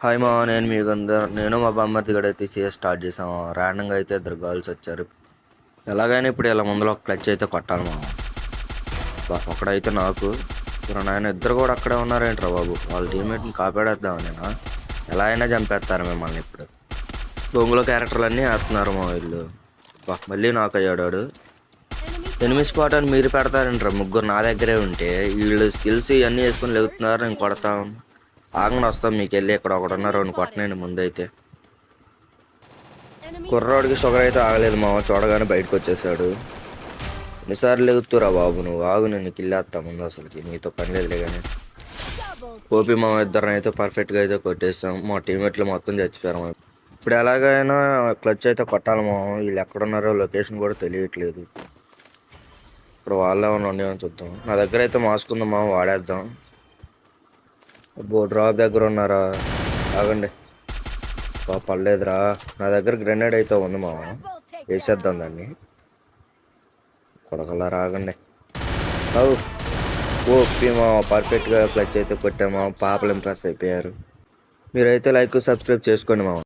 Hi మా నేను నేను మా బామ్మర్ది కూడా అయితే CS స్టార్ట్ చేసాము. ర్యాండంగా అయితే ఇద్దరు గర్ల్స్ వచ్చారు. ఎలాగైనా ఇప్పుడు ఇలా ముందులో ఒక క్లచ్ అయితే కొట్టాలి మా ఒకడైతే నాకు నాయన ఇద్దరు కూడా అక్కడే ఉన్నారేంట్రా బాబు. వాళ్ళ టీమ్మేట్ని కాపాడేద్దామని నేను ఎలా అయినా చంపేస్తారు మిమ్మల్ని. ఇప్పుడు బొంగులో క్యారెక్టర్లు అన్నీ వేస్తున్నారు మా వీళ్ళు. మళ్ళీ నాకు అయ్యాడు. ఎనిమిది స్పాట్ అని మీరు పెడతారంటారా ముగ్గురు నా దగ్గరే ఉంటే. వీళ్ళు స్కిల్స్ ఇవన్నీ వేసుకొని లేగుతున్నారు. నేను కొడతా ఆగండి వస్తాం మీకు వెళ్ళి. ఇక్కడ ఒకటి ఉన్నారు రెండు కొట్టనండి ముందైతే. కుర్రాడికి షుగర్ అయితే ఆగలేదు మామ. చూడగానే బయటకు వచ్చేసాడు. ఎన్నిసార్లు ఎగుతురా బాబు నువ్వు. ఆగు నేను కిల్లేస్తా ముందు. అసలుకి నీతో పని లేదులే కానీ. ఓపి మా ఇద్దరిని అయితే పర్ఫెక్ట్గా అయితే కొట్టేస్తాం. మా టీమేట్లు మొత్తం చచ్చిపోయారు. ఇప్పుడు ఎలాగైనా క్లచ్ అయితే కొట్టాలి మామ. వీళ్ళు ఎక్కడున్నారో లొకేషన్ కూడా తెలియట్లేదు. ఇప్పుడు వాళ్ళే ఉండేమని చూద్దాం. నా దగ్గర అయితే మాస్క్ ఉంది మామ, వాడేద్దాం. డ్రాప్ దగ్గర ఉన్నారా? ఆగండి. పర్లేదురా. నా దగ్గర గ్రెనేడ్ అయితే ఉంది మామ, వేసేద్దాం దాన్ని. కొడకల్లా రాగండి. ఓపి మామ పర్ఫెక్ట్గా క్లచ్ అయితే కొట్టామా. పాపలు ఇంప్రెస్ అయిపోయారు. మీరైతే లైక్ సబ్స్క్రైబ్ చేసుకోండి మామ.